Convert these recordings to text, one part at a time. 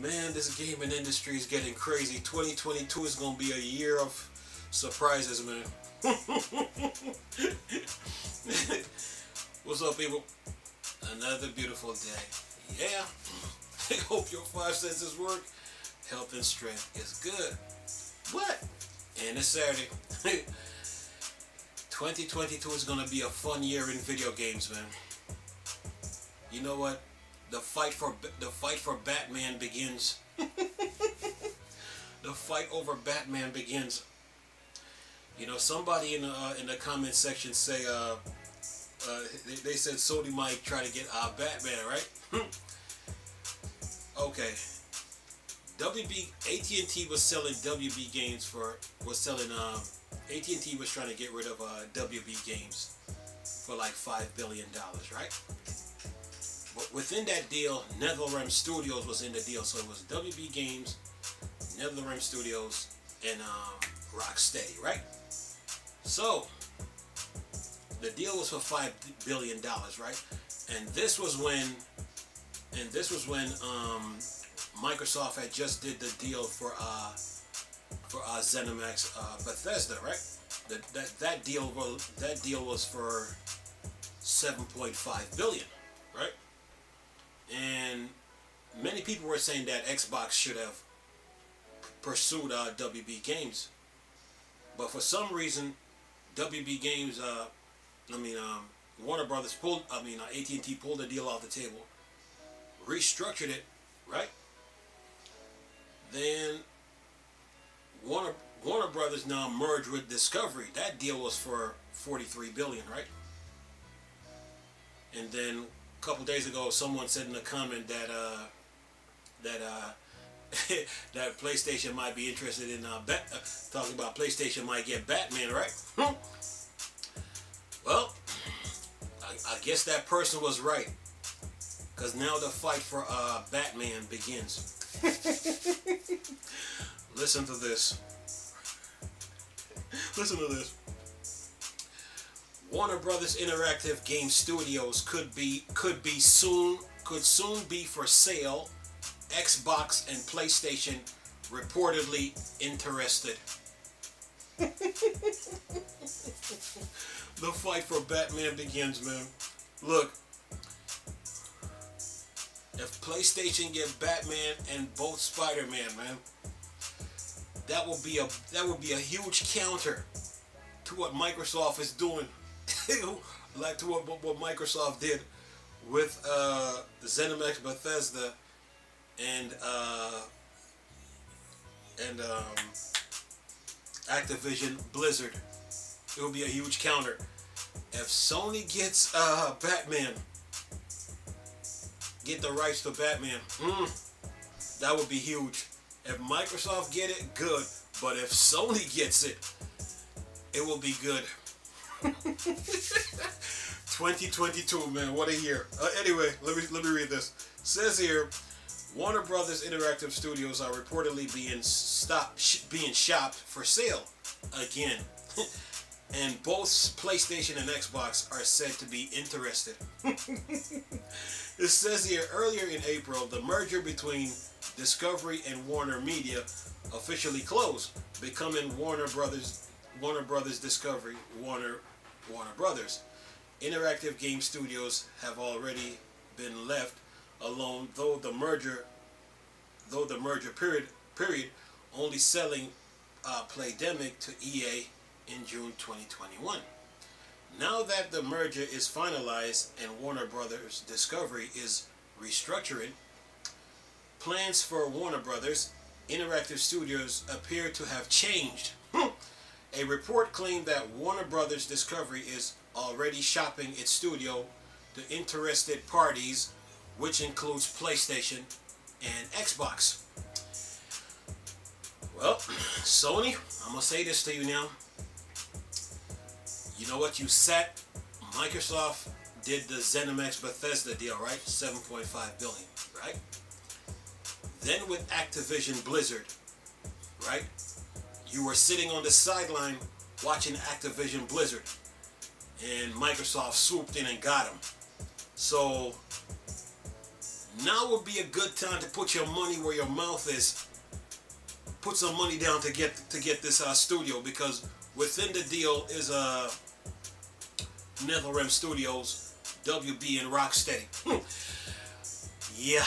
Man, this gaming industry is getting crazy. 2022 is going to be a year of surprises, man. What's up, people? Another beautiful day. Yeah. I hope your five senses work. Health and strength is good. What? And it's Saturday. 2022 is going to be a fun year in video games, man. You know what? The fight for Batman begins. The fight over Batman begins. You know, somebody in the comment section say they said Sony might try to get Batman, right? Okay. AT&T was selling WB games AT&T was trying to get rid of WB games for like $5 billion, right? But within that deal, NetherRealm Studios was in the deal, so it was WB Games, NetherRealm Studios, and Rocksteady, right? So the deal was for $5 billion, right? And this was when Microsoft had just did the deal for ZeniMax Bethesda, right? That deal was for $7.5 billion, right? And many people were saying that Xbox should have pursued WB Games, but for some reason, WB Games, Warner Brothers AT&T pulled the deal off the table, restructured it, right? Then Warner Brothers now merged with Discovery. That deal was for $43 billion, right? And then a couple days ago, someone said in a comment that that PlayStation might be interested in talking about PlayStation might get Batman, right? Well, I guess that person was right, because now the fight for Batman begins. Listen to this. Listen to this. Warner Brothers Interactive Game Studios could soon be for sale. Xbox and PlayStation reportedly interested. The fight for Batman begins, man. Look, if PlayStation get Batman and both Spider-Man, man, that would be a huge counter to what Microsoft is doing. Like to what Microsoft did with ZeniMax Bethesda and Activision Blizzard. It will be a huge counter. If Sony gets Batman, get the rights to Batman, that would be huge. If Microsoft get it, good. But if Sony gets it, it will be good. 2022, man, what a year. Anyway, let me read this. It says here, Warner Brothers Interactive Studios are reportedly being shopped for sale again. And both PlayStation and Xbox are said to be interested. It says here, earlier in April, the merger between Discovery and Warner Media officially closed, becoming Warner Brothers Discovery, Warner Brothers. Interactive Game Studios have already been left alone, though the merger period only selling Playdemic to EA in June 2021. Now that the merger is finalized and Warner Brothers Discovery is restructuring, plans for Warner Brothers Interactive Studios appear to have changed. A report claimed that Warner Brothers Discovery is already shopping its studio to interested parties, which includes PlayStation and Xbox. Well, Sony, I'm going to say this to you now. You know what? Microsoft did the ZeniMax Bethesda deal, right? $7.5 billion, right? Then with Activision Blizzard, right? You were sitting on the sideline watching Activision Blizzard, and Microsoft swooped in and got them. So now would be a good time to put your money where your mouth is. Put some money down to get this studio, because within the deal is NetherRealm Studios, WB, and Rocksteady. Yeah.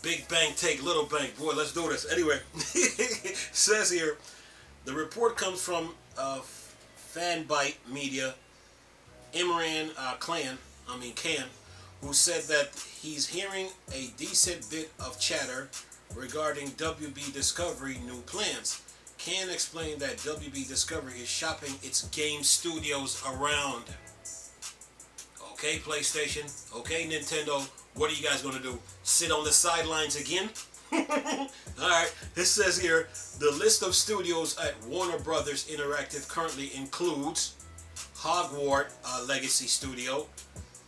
Big bank take little bank. Boy, let's do this. Anyway, says here, the report comes from Fanbyte Media, Imran Khan, who said that he's hearing a decent bit of chatter regarding WB Discovery new plans. Khan explained that WB Discovery is shopping its game studios around. Okay, PlayStation. Okay, Nintendo. What are you guys going to do? Sit on the sidelines again? Alright, it says here, the list of studios at Warner Brothers Interactive currently includes Hogwarts Legacy Studio,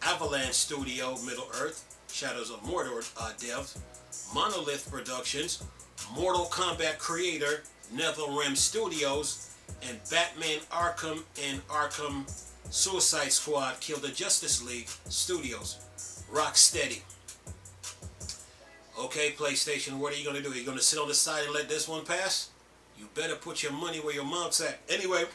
Avalanche Studio, Middle-earth, Shadows of Mordor devs, Monolith Productions, Mortal Kombat creator, NetherRealm Studios, and Batman Arkham and Arkham Suicide Squad Kill the Justice League Studios. Rocksteady. Okay, PlayStation, what are you going to do? Are you going to sit on the side and let this one pass? You better put your money where your mouth's at. Anyway,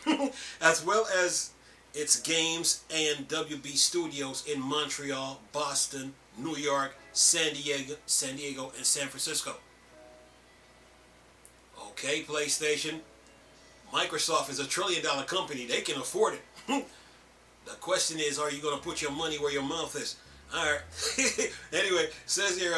as well as its games and WB Studios in Montreal, Boston, New York, San Diego, and San Francisco. Okay, PlayStation. Microsoft is $1 trillion company. They can afford it. The question is, are you going to put your money where your mouth is? Alright. Anyway, says here,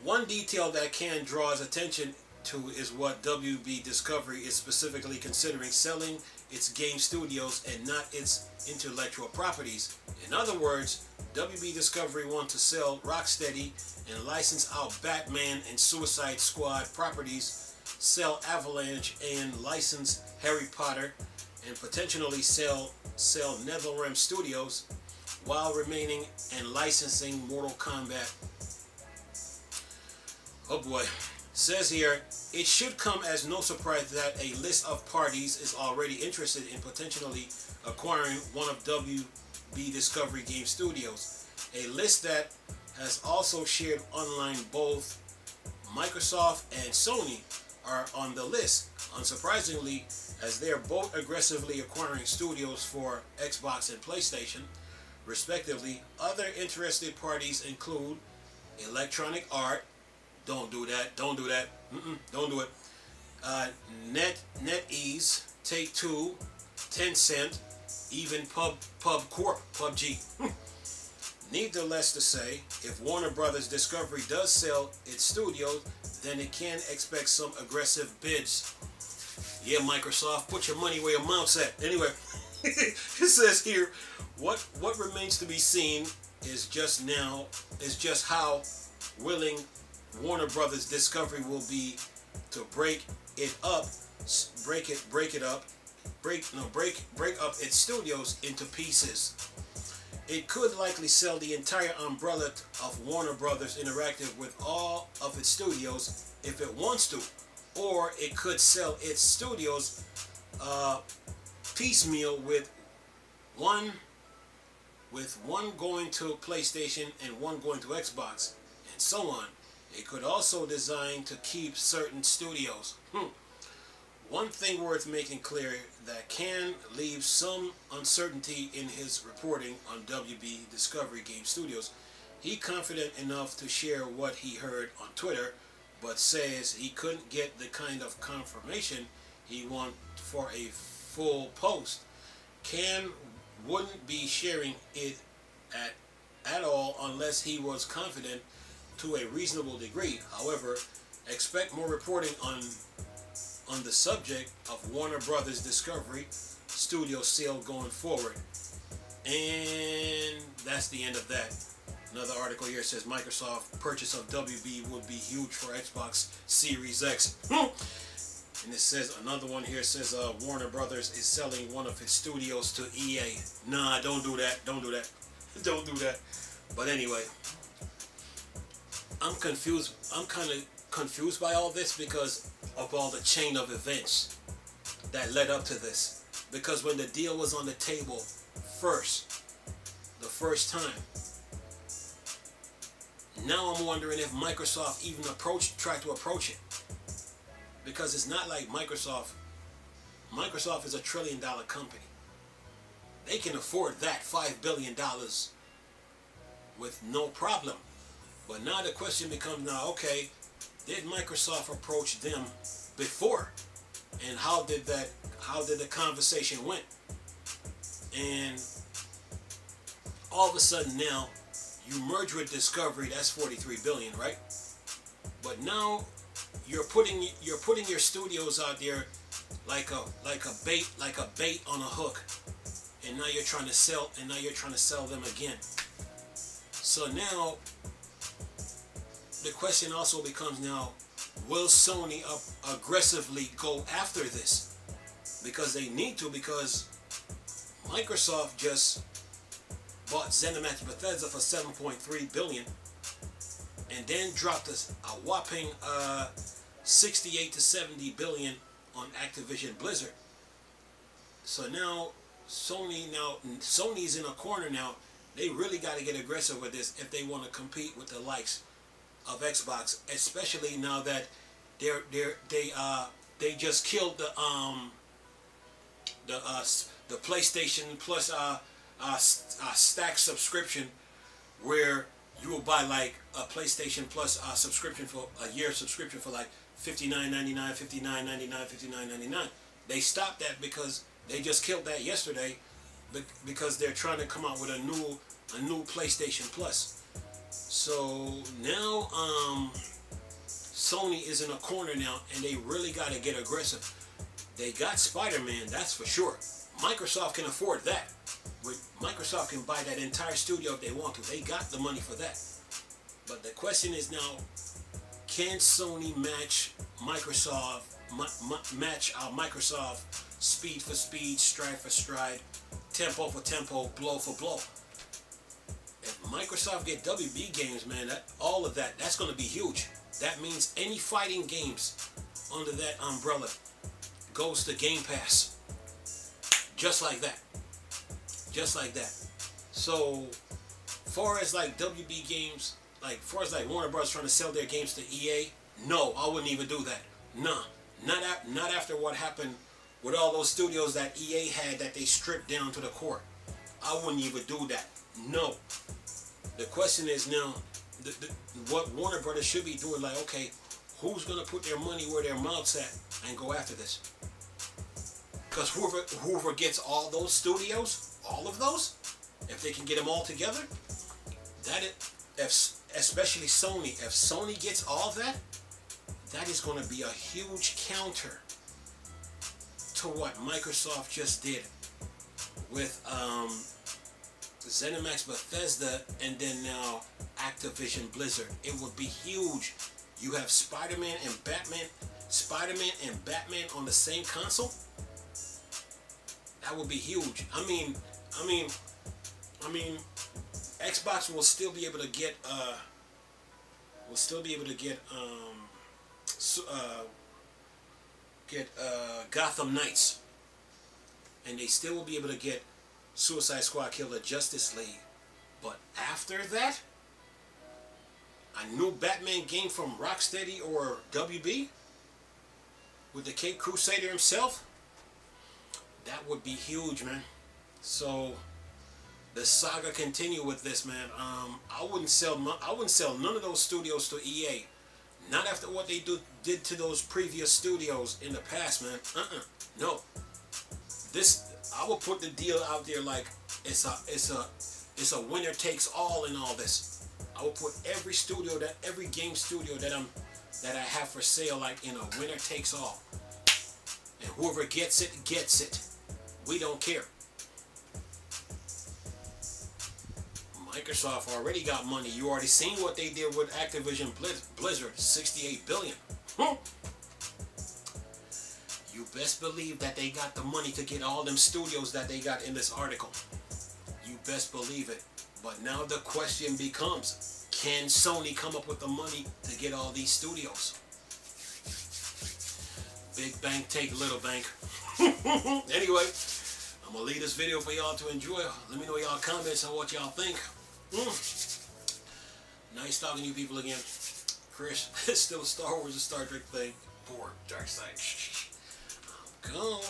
one detail that Khan draws attention to is what WB Discovery is specifically considering selling its game studios and not its intellectual properties. In other words, WB Discovery wants to sell Rocksteady and license out Batman and Suicide Squad properties, sell Avalanche and license Harry Potter, and potentially sell NetherRealm Studios while remaining and licensing Mortal Kombat. Oh boy. Says here, it should come as no surprise that a list of parties is already interested in potentially acquiring one of WB Discovery game studios. A list that has also shared online. Both Microsoft and Sony are on the list, unsurprisingly, as they are both aggressively acquiring studios for Xbox and PlayStation, respectively. Other interested parties include Electronic Art. Don't do that. Don't do that. Don't do it. NetEase, Take-Two, Tencent, even PUBG. Needless to say, if Warner Brothers Discovery does sell its studios, then it can expect some aggressive bids. Yeah, Microsoft, put your money where your mouth's at. Anyway, it says here, what remains to be seen is just how willing Warner Brothers Discovery will be to break up its studios into pieces. It could likely sell the entire umbrella of Warner Brothers Interactive with all of its studios if it wants to, or it could sell its studios piecemeal with one going to PlayStation and one going to Xbox, and so on. It could also design to keep certain studios. One thing worth making clear that can leave some uncertainty in his reporting on WB Discovery Game Studios. He confident enough to share what he heard on Twitter, but says he couldn't get the kind of confirmation he want for a full post. Can wouldn't be sharing it at all unless he was confident to a reasonable degree. However, expect more reporting on the subject of Warner Brothers Discovery Studio sale going forward. And that's the end of that. Another article here says Microsoft purchase of WB would be huge for Xbox Series X. And it says, another one here says Warner Brothers is selling one of its studios to EA. Nah, don't do that. Don't do that. Don't do that. But anyway, I'm confused. I'm kind of confused by all this because of all the chain of events that led up to this. Because when the deal was on the table the first time, Now I'm wondering if Microsoft even tried to approach it. Because it's not like Microsoft is $1 trillion company. They can afford that $5 billion with no problem. But now the question becomes now, okay, did Microsoft approach them before? And how did the conversation went? And all of a sudden now, you merge with Discovery, that's 43 billion, right? But now you're putting your studios out there like a bait on a hook, and now you're trying to sell them again. So now the question also becomes now, will Sony aggressively go after this? Because they need to, because Microsoft just bought ZeniMax Bethesda for $7.3 billion and then dropped a whopping 68 to 70 billion on Activision Blizzard. So now Sony's in a corner now. They really got to get aggressive with this if they want to compete with the likes of Xbox, especially now that they just killed the PlayStation Plus stack subscription, where you will buy like a PlayStation Plus subscription for a year subscription for like $59.99, $59.99, $59.99. They stopped that because they just killed that yesterday, because they're trying to come out with a new PlayStation Plus. So now Sony is in a corner now, and they really got to get aggressive. They got Spider-Man, that's for sure. Microsoft can afford that. Microsoft can buy that entire studio if they want to. They got the money for that. But the question is now, can Sony match Microsoft, Microsoft speed for speed, stride for stride, tempo for tempo, blow for blow? If Microsoft get WB games, man, all of that's going to be huge. That means any fighting games under that umbrella goes to Game Pass. Just like that. Just like that. So, far as like WB games, like far as like Warner Bros. Trying to sell their games to EA, no, I wouldn't even do that. Nah, not after what happened with all those studios that EA had that they stripped down to the core. I wouldn't even do that. No. The question is now, what Warner Brothers should be doing, like, okay, who's going to put their money where their mouth's at and go after this? Because whoever gets all those studios, all of those, if they can get them all together, especially Sony, if Sony gets all that, that is going to be a huge counter to what Microsoft just did with ZeniMax Bethesda, and then now Activision Blizzard. It would be huge. You have Spider-Man and Batman on the same console. That would be huge. I mean, Xbox will still be able to get Gotham Knights, and they still will be able to get Suicide Squad, Killer Justice League. But after that, a new Batman game from Rocksteady or WB with the Caped Crusader himself, that would be huge, man. So the saga continue with this, man. I wouldn't sell none of those studios to EA. Not after what they did to those previous studios in the past, man. No. I will put the deal out there like it's a winner takes all in all this. I will put every game studio that I have for sale like in a winner takes all. And whoever gets it, gets it. We don't care. Microsoft already got money. You already seen what they did with Activision Blizzard, $68 billion. You best believe that they got the money to get all them studios that they got in this article. You best believe it. But now the question becomes, can Sony come up with the money to get all these studios? Big bank take little bank. Anyway, I'm going to leave this video for y'all to enjoy. Let me know y'all comments on what y'all think. Nice talking to you people again. Chris, it's still a Star Wars and Star Trek thing. Bored, dark side. I'm gone.